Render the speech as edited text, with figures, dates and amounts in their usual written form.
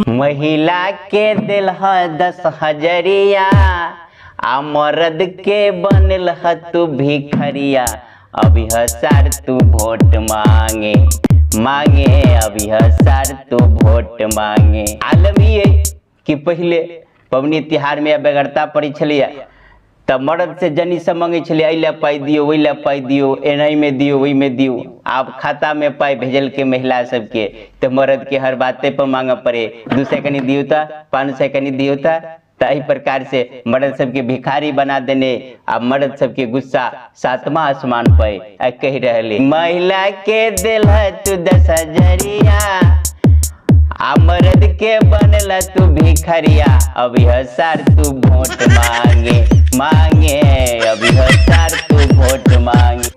महिला के दिल है 10,000 आ मर्द के बनल है तू भिखरिया। अभी हसार तू वोट मांगे अभी हसार तू वोट मांगे। आलम ये कि पहले पबनी तिहार में बेगरता पड़ी छलिए तब मर्द से जनी से मंगे छलिए अइला पाई दियो वैला पाई दियो एनई में दियो वही में दियो। आप खाता में पाई भेजल के महिला सबके तो मर्द के हर बातें पर मांग पड़े 200 कनी दियो था 500 कनी दियो था। तो प्रकार से मर्द सबके भिखारी बना देने अब मर्द सबके गुस्सा 7वां आसमान पे कह रहे महिला के दिल है तू 10,000 आ मर्द के बनला तू भिखरिया। अभी हसार तू वोट मांगे अभी हसार तू वोट मांगे।